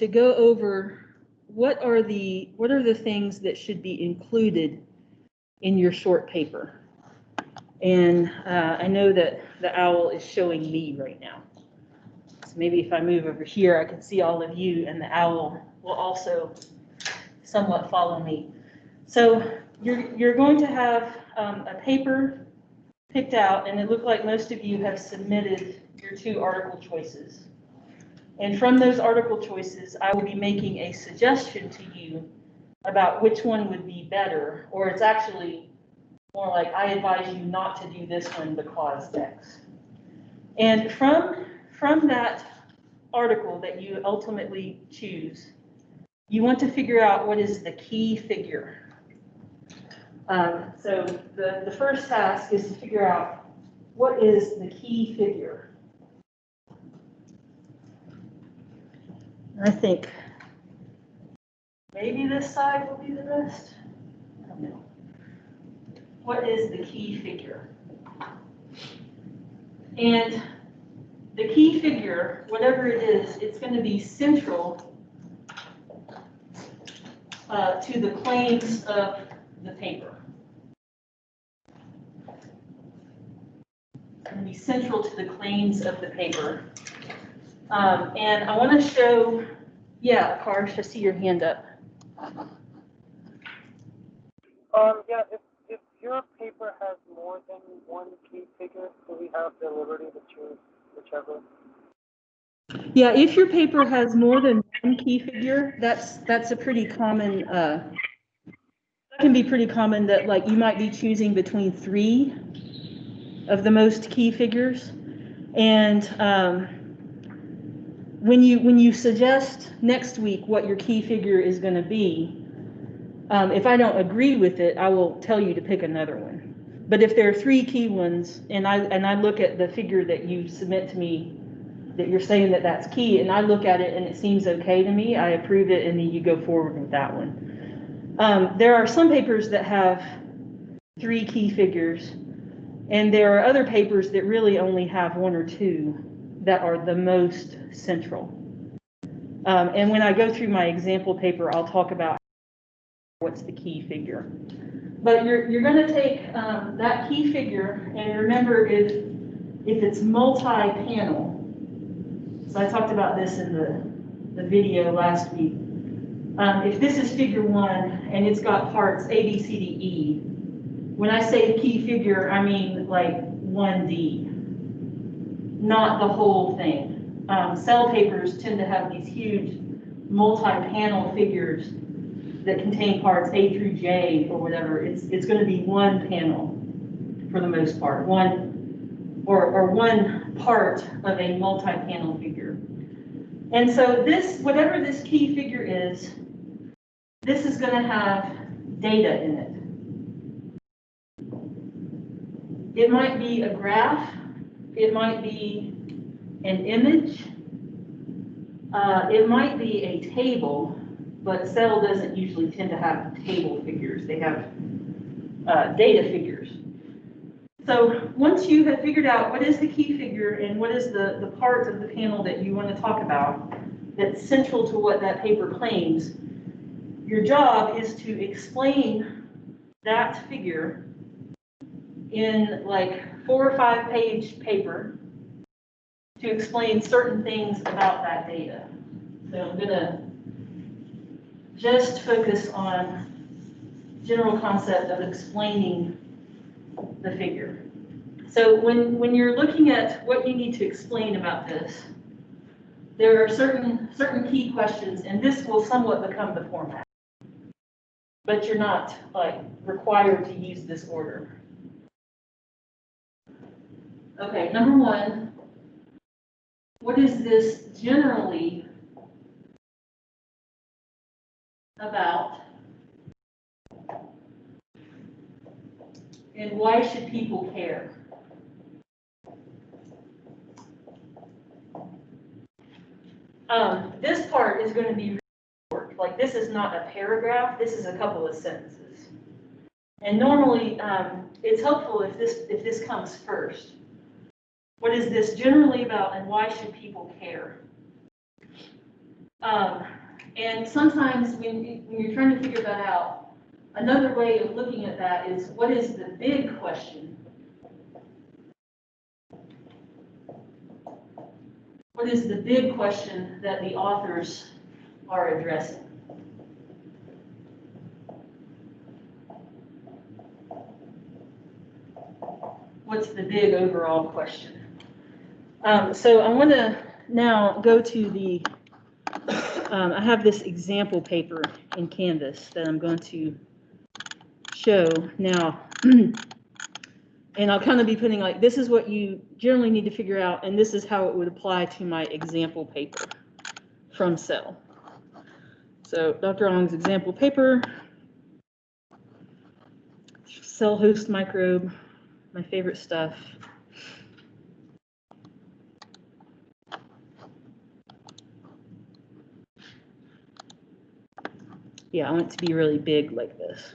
to go over what are the things that should be included in your short paper. And I know that the owl is showing me right now. So maybe if I move over here, I can see all of you, and the owl will also somewhat follow me. So you're going to have a paper picked out, and it looked like most of you have submitted your 2 article choices. And from those article choices, I will be making a suggestion to you about which one would be better, or it's actually more like I advise you not to do this one because X. And from that article that you ultimately choose, you want to figure out what is the key figure. So the first task is to figure out what is the key figure. I think maybe this side will be the best. I don't know. What is the key figure? And the key figure, whatever it is, it's going to be central to the claims of the paper. It's going to be central to the claims of the paper. And I want to show, yeah, Karsh, I see your hand up. Yeah, if your paper has more than one key figure, do we have the liberty to choose whichever? Yeah, if your paper has more than one key figure, that's a pretty common, that can be pretty common, that like you might be choosing between 3 of the most key figures. And when you suggest next week what your key figure is going to be, if I don't agree with it, I will tell you to pick another one. But if there are 3 key ones, and I look at the figure that you submit to me, that you're saying that that's key, and I look at it and it seems okay to me, I approve it, and then you go forward with that one. There are some papers that have 3 key figures, and there are other papers that really only have 1 or 2 that are the most central. And when I go through my example paper, I'll talk about what's the key figure. But you're going to take that key figure, and remember, if it's multi-panel, so I talked about this in the video last week. If this is figure 1 and it's got parts A, B, C, D, E, when I say key figure, I mean like 1D, not the whole thing. Cell papers tend to have these huge multi-panel figures that contain parts A through J or whatever. It's going to be 1 panel for the most part, one part of a multi-panel figure. And so this, whatever this key figure is, this is going to have data in it. It might be a graph, it might be an image, it might be a table, but Cell doesn't usually tend to have table figures. They have data figures. So once you have figured out what is the key figure and what is the part of the panel that you want to talk about that's central to what that paper claims, your job is to explain that figure in like 4 or 5 page paper to explain certain things about that data. So I'm going to just focus on general concept of explaining the figure. So when you're looking at what you need to explain about this, there are certain key questions, and this will somewhat become the format. But you're not like required to use this order. Okay, number 1, what is this generally about? And why should people care? This part is going to be really short. Like, this is not a paragraph, this is a couple of sentences. And normally, it's helpful if this comes first. What is this generally about, and why should people care? And sometimes when you're trying to figure that out, another way of looking at that is, what is the big question? What is the big question that the authors are addressing? What's the big overall question? So I want to now go to the, I have this example paper in Canvas that I'm going to show now. And I'll kind of be putting like, this is what you generally need to figure out, and this is how it would apply to my example paper from Cell. So Dr. Ong's example paper, cell host microbe, my favorite stuff. Yeah, I want it to be really big like this.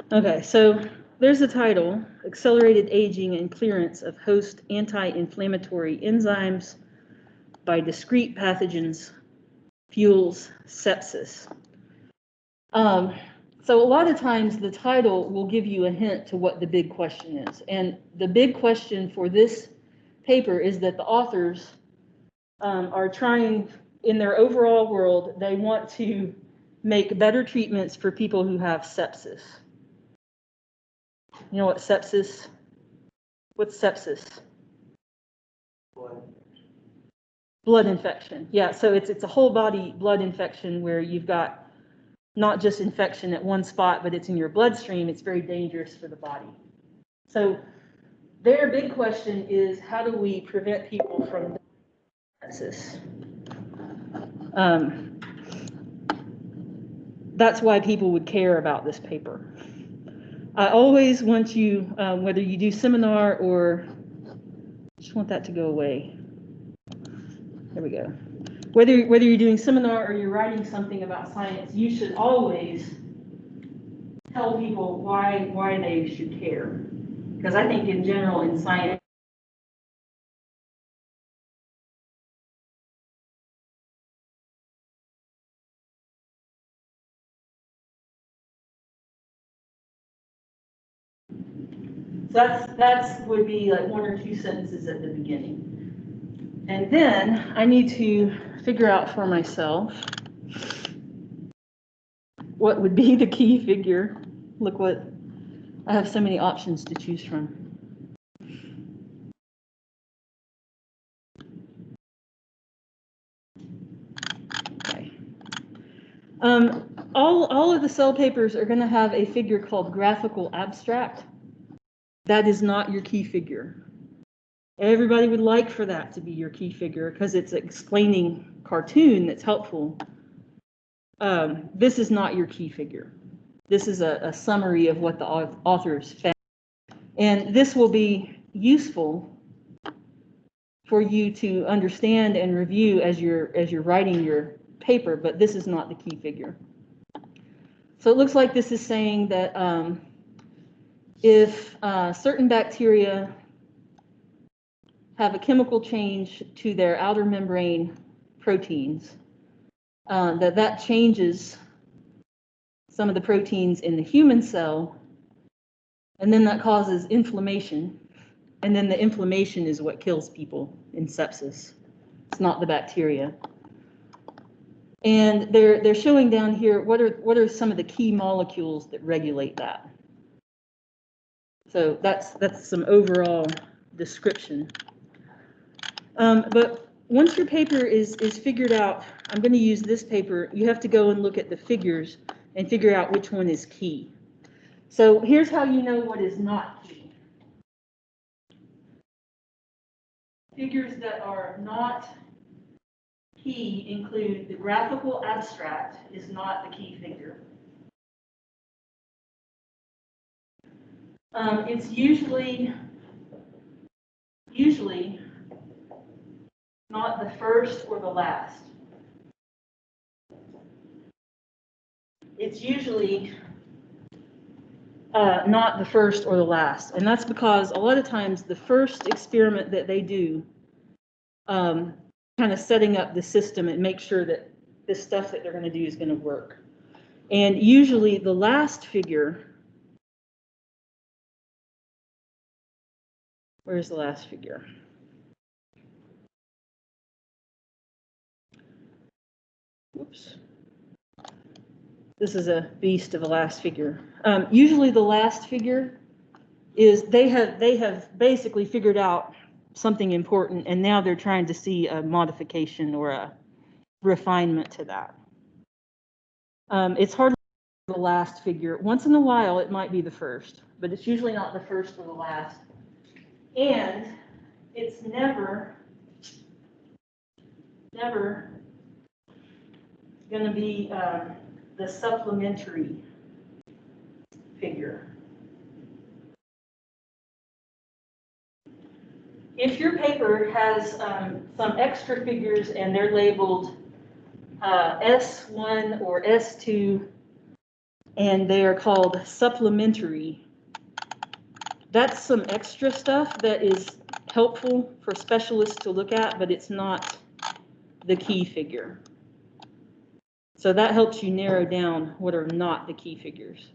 Okay, so there's the title, Accelerated Aging and Clearance of Host Anti-Inflammatory Enzymes by Discrete Pathogens Fuels Sepsis. So a lot of times the title will give you a hint to what the big question is. And the big question for this paper is that the authors are trying, in their overall world, they want to make better treatments for people who have sepsis. You know what sepsis? What's sepsis? Blood infection. Yeah, so it's a whole body blood infection where you've got not just infection at one spot, but it's in your bloodstream. It's very dangerous for the body. So their big question is, how do we prevent people from sepsis? That's why people would care about this paper. I always want you, whether you do seminar or, I just want that to go away. There we go. Whether you're doing seminar or you're writing something about science, you should always tell people why they should care. Because I think in general in science, that's would be like 1 or 2 sentences at the beginning. And then I need to figure out for myself what would be the key figure. Look what, I have so many options to choose from. Okay. All of the cell papers are going to have a figure called graphical abstract. That is not your key figure. Everybody would like for that to be your key figure because it's an explaining cartoon that's helpful. This is not your key figure. This is a summary of what the authors found. And this will be useful for you to understand and review as you're writing your paper, but this is not the key figure. So it looks like this is saying that if certain bacteria have a chemical change to their outer membrane proteins, that changes some of the proteins in the human cell, and then that causes inflammation, and then the inflammation is what kills people in sepsis. It's not the bacteria. And they're showing down here what are some of the key molecules that regulate that. So that's some overall description. But once your paper is figured out, I'm going to use this paper. You have to go and look at the figures and figure out which one is key. So here's how you know what is not key. Figures that are not key include the graphical abstract is not the key figure. It's usually not the first or the last. It's usually not the first or the last. And that's because a lot of times the first experiment that they do, kind of setting up the system and make sure that this stuff that they're going to do is going to work. And usually the last figure, where's the last figure? Oops. This is a beast of a last figure. Usually the last figure is they have basically figured out something important, and now they're trying to see a modification or a refinement to that. It's hardly the last figure. Once in a while, it might be the first, but it's usually not the first or the last. And it's never going to be the supplementary figure. If your paper has some extra figures and they're labeled S1 or S2, and they are called supplementary, that's some extra stuff that is helpful for specialists to look at, but it's not the key figure. So that helps you narrow down what are not the key figures.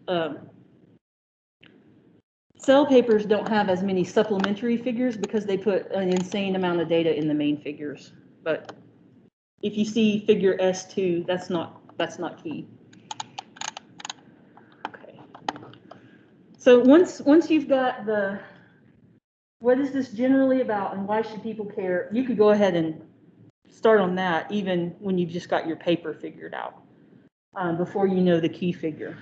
Cell papers don't have as many supplementary figures because they put an insane amount of data in the main figures. But if you see figure S2, that's not key. Okay. So once you've got the what is this generally about and why should people care, you could go ahead and start on that even when you've just got your paper figured out, before you know the key figure.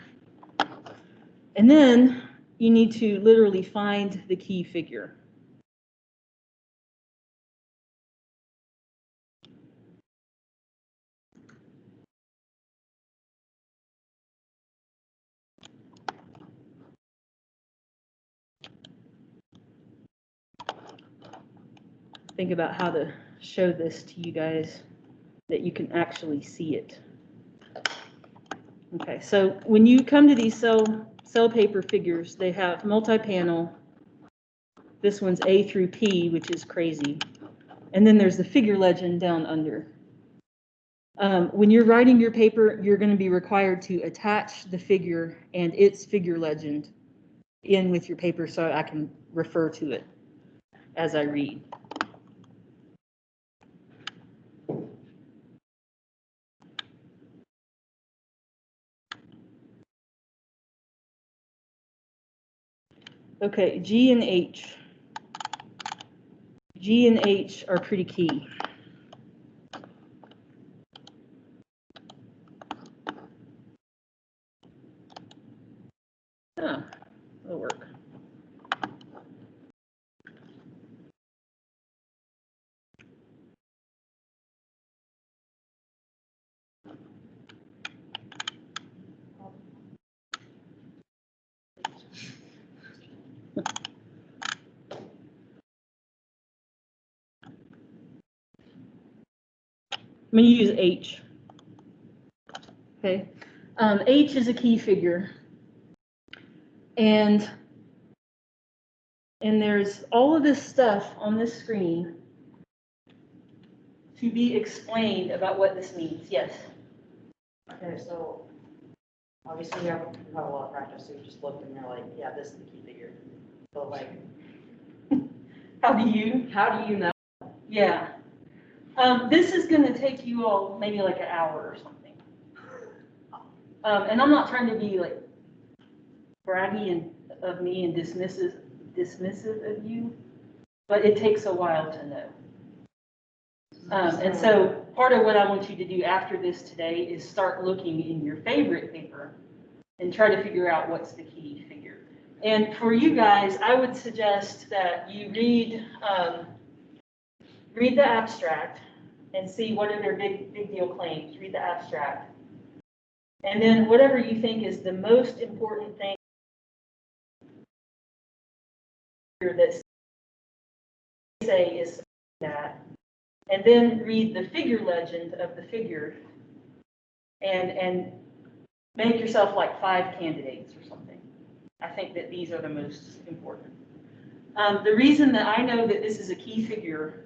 And then you need to literally find the key figure. Think about how to show this to you guys that you can actually see it. Okay, so when you come to these cell paper figures, they have multi-panel. This one's A through P, which is crazy. And then there's the figure legend down under. When you're writing your paper, you're going to be required to attach the figure and its figure legend in with your paper so I can refer to it as I read. Okay, G and H. G and H are pretty key. Oh, it'll work. I'm going to use H. Okay, H is a key figure, and there's all of this stuff on this screen to be explained about what this means. Yes. Okay, so obviously you have a lot of practice, so you just looked and you're like, yeah, this is the key figure. But like, How do you know? Yeah. This is going to take you all maybe like an hour or something. And I'm not trying to be like braggy of me and dismissive of you, but it takes a while to know. And so part of what I want you to do after this today is start looking in your favorite paper and try to figure out what's the key figure. And for you guys, I would suggest that you read the abstract and see what are their big deal claims. Read the abstract. And then whatever you think is the most important thing that say is that. And then read the figure legend of the figure and make yourself like 5 candidates or something. I think that these are the most important. The reason that I know that this is a key figure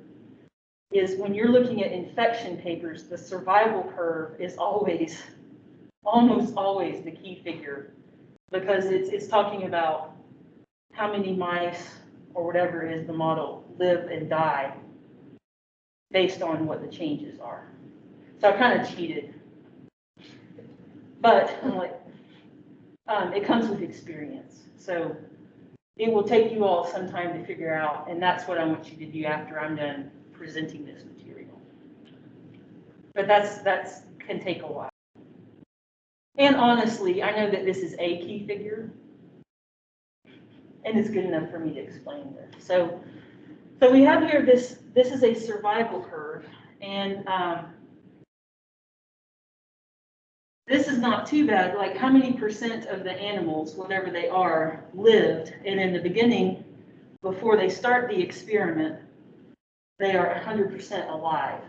is when you're looking at infection papers, the survival curve is always, almost always the key figure, because it's talking about how many mice or whatever is the model live and die based on what the changes are. So I kind of cheated, but I'm like, it comes with experience. So it will take you all some time to figure out, and that's what I want you to do after I'm done presenting this material. But that's can take a while. And honestly, I know that this is a key figure, and it's good enough for me to explain this. So we have here this is a survival curve, and this is not too bad. Like, how many percent of the animals, whatever they are, lived, and in the beginning, before they start the experiment, they are 100% alive.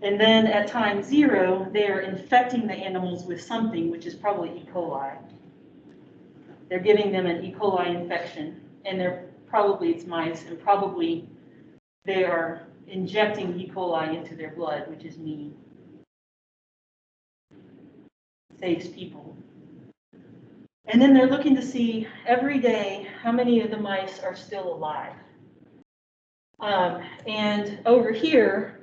And then at time 0, they are infecting the animals with something, which is probably E. coli. They're giving them an E. coli infection, and it's mice, and probably they are injecting E. coli into their blood, which is mean. Saves people. And then they're looking to see every day how many of the mice are still alive. And over here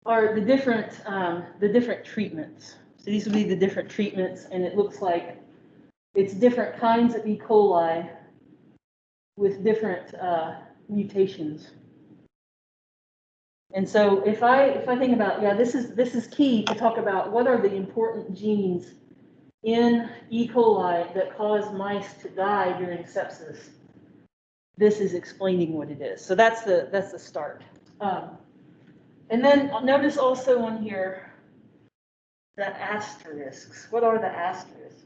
are the different treatments. So these will be the different treatments, and it looks like it's different kinds of E. coli with different mutations. And so if I think about, this is key to talk about what are the important genes in E. coli that cause mice to die during sepsis. This is explaining what it is. So that's the start. And then notice also on here the asterisks. What are the asterisks?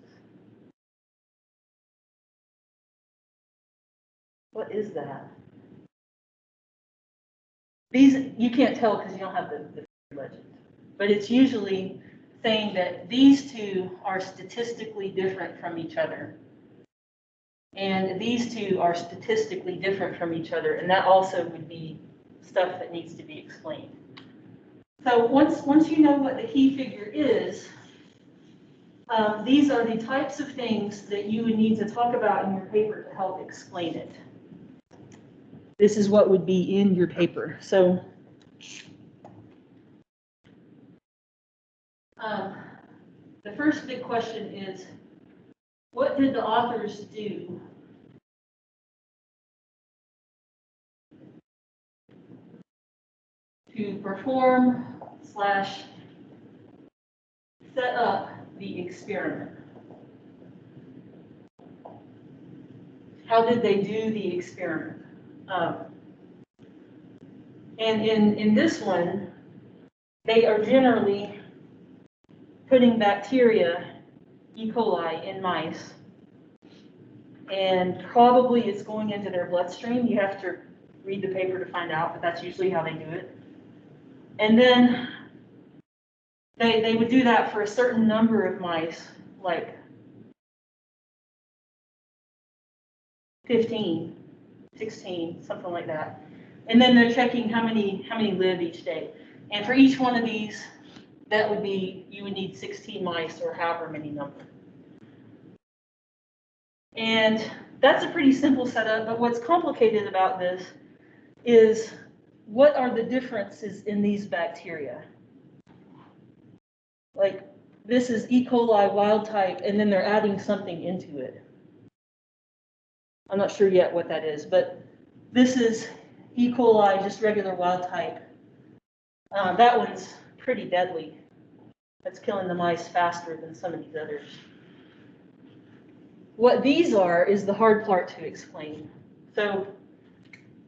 What is that? These, you can't tell because you don't have the legend, but it's usually saying that these two are statistically different from each other. And these two are statistically different from each other, and that also would be stuff that needs to be explained. So once you know what the key figure is, these are the types of things that you would need to talk about in your paper to help explain it. This is what would be in your paper. So the first big question is, what did the authors do to perform / set up the experiment? How did they do the experiment? And in this one, they are generally putting bacteria, E. coli, in mice, and probably it's going into their bloodstream. You have to read the paper to find out, but that's usually how they do it. And then they would do that for a certain number of mice, like 15, 16, something like that. And then they're checking how many live each day. And for each one of these, that would be, you would need 16 mice or however many number. And that's a pretty simple setup, but what's complicated about this is what are the differences in these bacteria? Like, this is E. coli wild type, and then they're adding something into it. I'm not sure yet what that is, but this is E. coli, just regular wild type. That one's pretty deadly. That's killing the mice faster than some of these others. What these are is the hard part to explain. So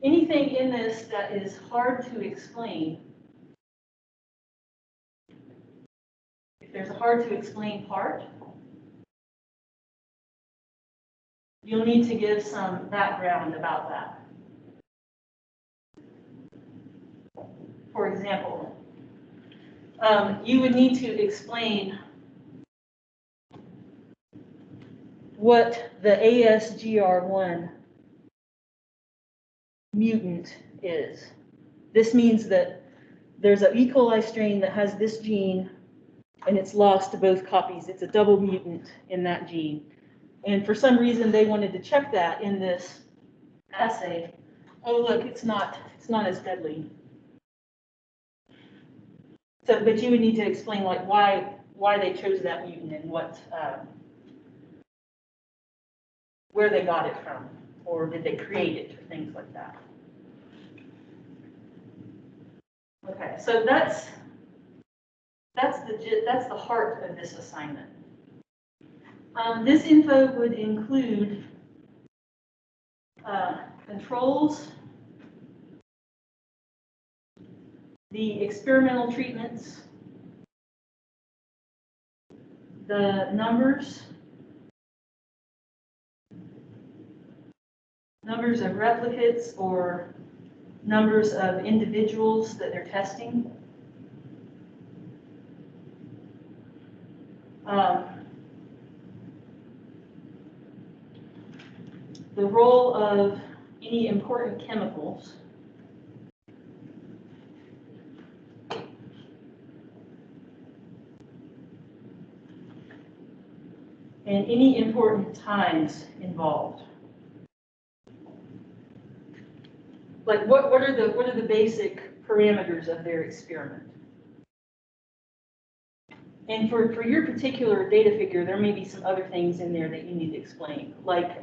anything in this that is hard to explain, if there's a hard to explain part, you'll need to give some background about that. For example, you would need to explain what the ASGR1 mutant is. This means that there's an E. coli strain that has this gene and it's lost to both copies. It's a double mutant in that gene. And for some reason, they wanted to check that in this assay. Oh, look, it's not as deadly. So, but you would need to explain like why they chose that mutant and what, where they got it from, or did they create it, or things like that. Okay, so that's the heart of this assignment. This info would include controls, the experimental treatments, the numbers of replicates or numbers of individuals that they're testing. The role of any important chemicals. And any important times involved. Like what are the basic parameters of their experiment? And for your particular data figure, there may be some other things in there that you need to explain. Like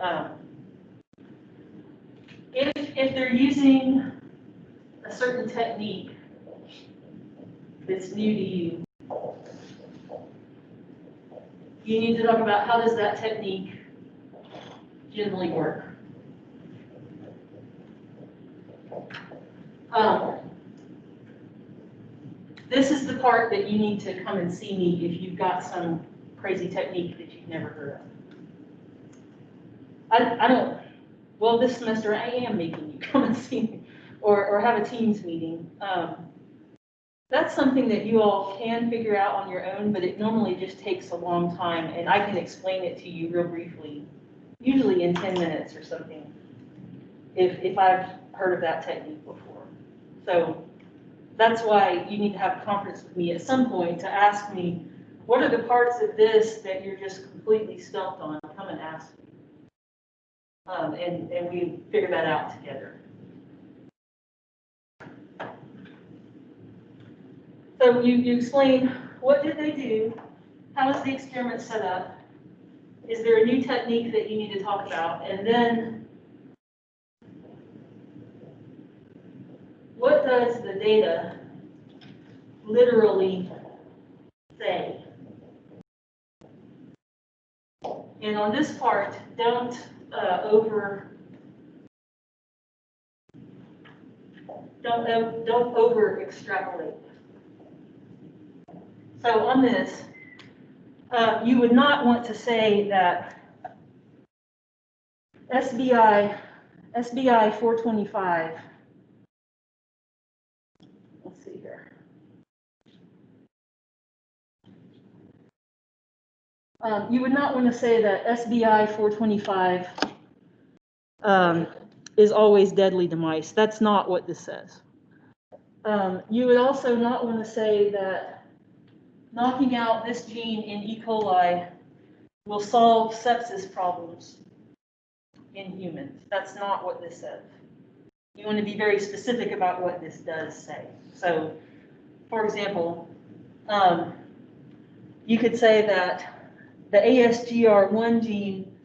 if they're using a certain technique that's new to you, you need to talk about how does that technique generally work. This is the part that you need to come and see me if you've got some crazy technique that you've never heard of. I don't, well, this semester I am making you come and see me or have a Teams meeting. That's something that you all can figure out on your own, but it normally just takes a long time, and I can explain it to you real briefly, usually in 10 minutes or something, if I've heard of that technique before. So that's why you need to have a conference with me at some point to ask me, what are the parts of this that you're just completely stumped on? Come and ask me. And we figure that out together. So you explain, what did they do? How is the experiment set up? Is there a new technique that you need to talk about? And then, what does the data literally say? And on this part, don't over extrapolate. So on this, you would not want to say that SBI 425. Let's see here. You would not want to say that SBI 425 is always deadly to mice. That's not what this says. You would also not want to say that knocking out this gene in E. coli will solve sepsis problems in humans. That's not what this says. You want to be very specific about what this does say. So, for example, you could say that the ASGR1 gene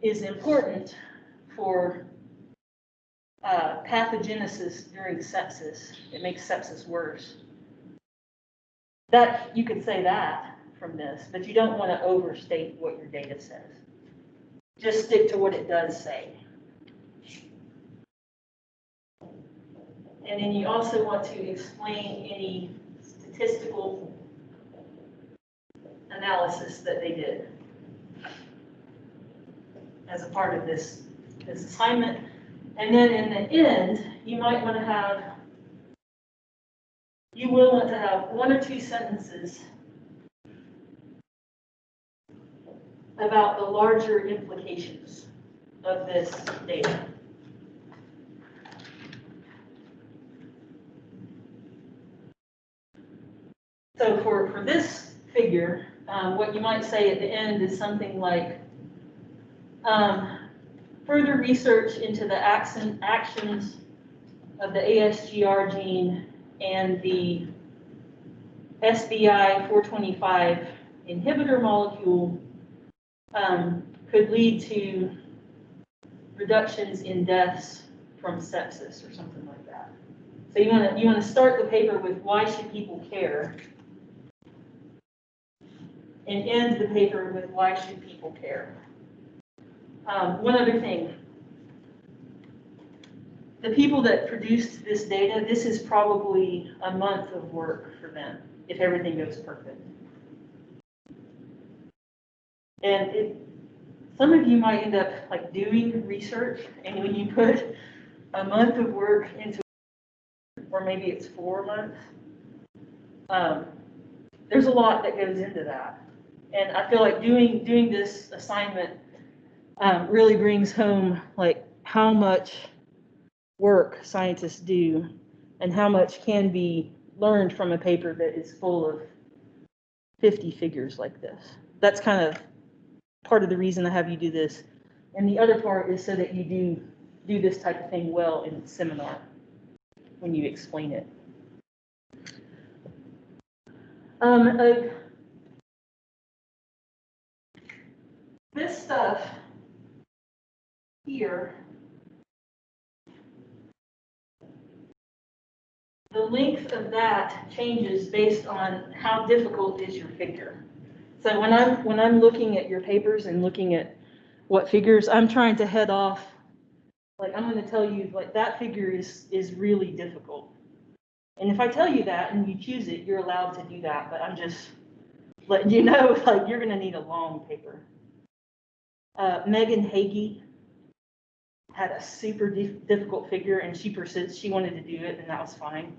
is important for pathogenesis during sepsis. It makes sepsis worse. That you could say that from this, but you don't want to overstate what your data says. Just stick to what it does say. And then you also want to explain any statistical analysis that they did as a part of this assignment. And then in the end, you will want to have one or two sentences about the larger implications of this data. So for this figure, what you might say at the end is something like, further research into the actions of the ASGR gene and the SBI 425 inhibitor molecule could lead to reductions in deaths from sepsis or something like that. So you want to start the paper with why should people care, and end the paper with why should people care. One other thing. The people that produced this data, this is probably a month of work for them if everything goes perfect. And some of you might end up like doing research, and when you put a month of work into, or maybe it's 4 months, there's a lot that goes into that. And I feel like doing this assignment really brings home like how much work scientists do and how much can be learned from a paper that is full of 50 figures like this. That's kind of part of the reason I have you do this. And the other part is so that you do this type of thing well in the seminar when you explain it. This stuff here, the length of that changes based on how difficult is your figure. So when I'm looking at your papers and looking at what figures, I'm trying to head off, like I'm going to tell you like that figure is really difficult. And if I tell you that and you choose it, you're allowed to do that, but I'm just letting you know like you're going to need a long paper. Megan Hagee had a super difficult figure, and she wanted to do it, and that was fine.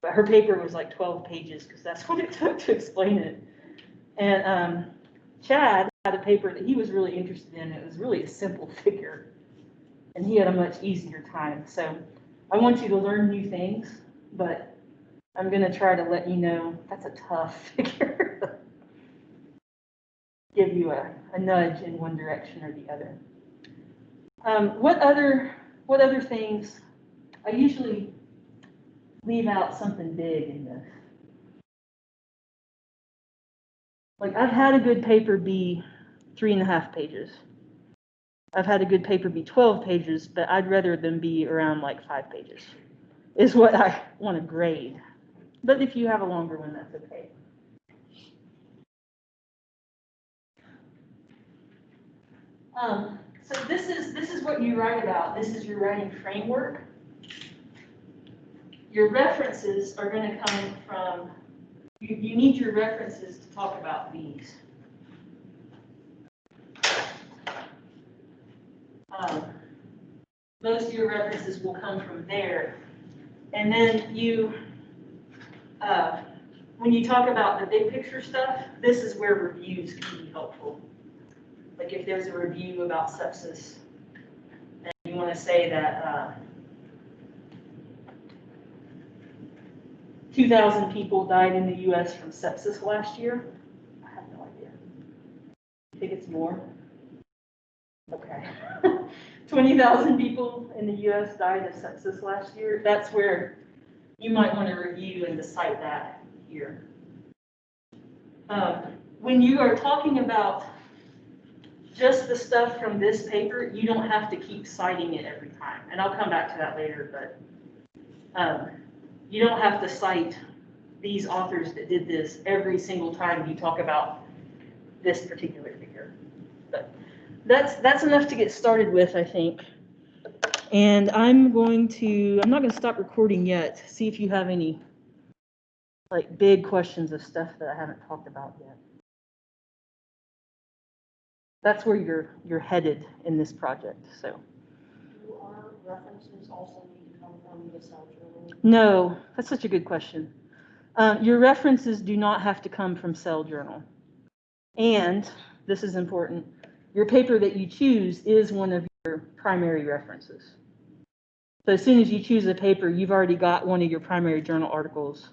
But her paper was like 12 pages because that's what it took to explain it. And Chad had a paper that he was really interested in. It was really a simple figure, and he had a much easier time. So I want you to learn new things, but I'm going to try to let you know that's a tough figure. Give you a nudge in one direction or the other. What other things? I usually leave out something big in this. Like I've had a good paper be 3.5 pages. I've had a good paper be 12 pages, but I'd rather them be around like 5 pages, is what I want to grade. But if you have a longer one, that's okay. So this is what you write about. This is your writing framework. Your references are going to come from, you need your references to talk about these. Most of your references will come from there. And then when you talk about the big picture stuff, this is where reviews can be helpful. Like if there's a review about sepsis, and you want to say that 2,000 people died in the US from sepsis last year. I have no idea. You think it's more? Okay. 20,000 people in the US died of sepsis last year. That's where you might want to review and to cite that here. When you are talking about just the stuff from this paper, you don't have to keep citing it every time. And I'll come back to that later, but you don't have to cite these authors that did this every single time you talk about this particular figure. But that's enough to get started with, I think. And I'm not going to stop recording yet, see if you have any like big questions of stuff that I haven't talked about yet. That's where you're headed in this project. So. Do our references also need to come from the Cell Journal? No, that's such a good question. Your references do not have to come from Cell Journal. And this is important, your paper that you choose is one of your primary references. So as soon as you choose a paper, you've already got one of your primary journal articles,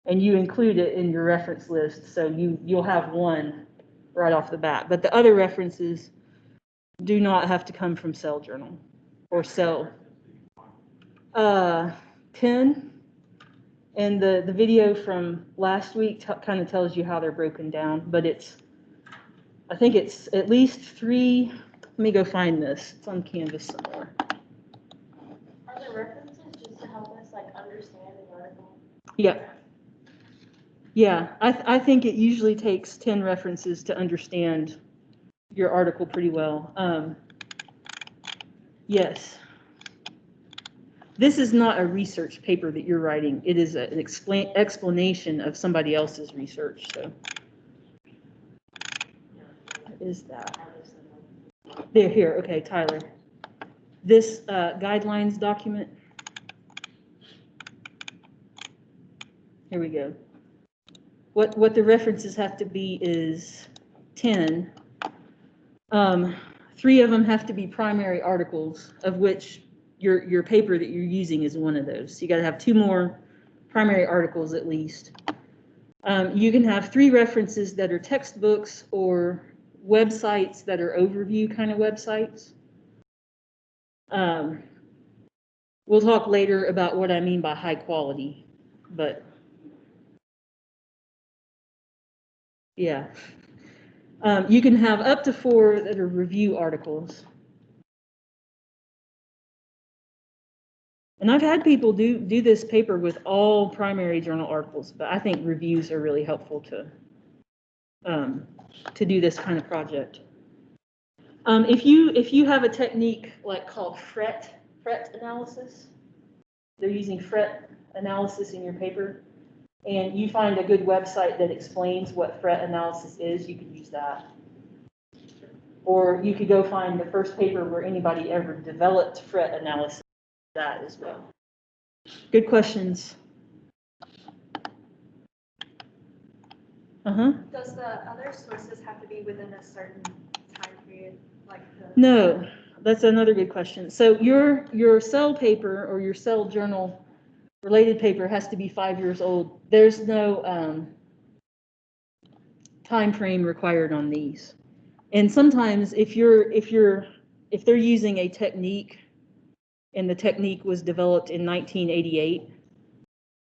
and you include it in your reference list, so you'll have one right off the bat. But the other references do not have to come from Cell Journal or Cell. 10, and the video from last week kind of tells you how they're broken down, but I think it's at least 3. Let me go find this. It's on Canvas somewhere. Are there references just to help us like understand the article? Yeah. Yeah, I think it usually takes 10 references to understand your article pretty well. Yes. This is not a research paper that you're writing. It is an explanation of somebody else's research. So, what is that? There, here. Okay, Tyler. This guidelines document. Here we go. What the references have to be is 10. 3 of them have to be primary articles, of which your paper that you're using is one of those. So you got to have 2 more primary articles at least. You can have 3 references that are textbooks or websites that are overview kind of websites. We'll talk later about what I mean by high quality, but yeah. You can have up to 4 that are review articles. And I've had people do this paper with all primary journal articles, but I think reviews are really helpful to do this kind of project. If you have a technique like called fret analysis, they're using fret analysis in your paper, and you find a good website that explains what fret analysis is, you could use that. Or you could go find the first paper where anybody ever developed fret analysis, that as well. Good questions. Does the other sources have to be within a certain time period, like the? No, that's another good question. So your Cell paper or your Cell Journal related paper has to be 5 years old. There's no time frame required on these. And sometimes if they're using a technique and the technique was developed in 1988,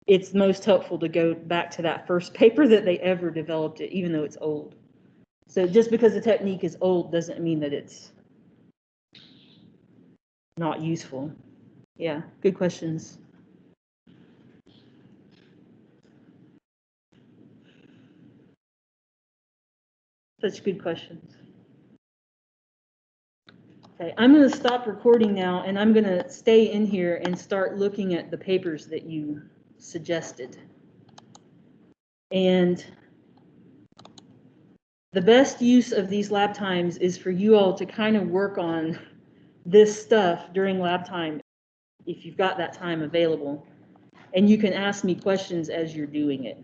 it's most helpful to go back to that first paper that they ever developed it, even though it's old. So just because the technique is old doesn't mean that it's not useful. Yeah, good questions. Such good questions. Okay, I'm going to stop recording now, and I'm going to stay in here and start looking at the papers that you suggested. And the best use of these lab times is for you all to kind of work on this stuff during lab time, if you've got that time available. And you can ask me questions as you're doing it.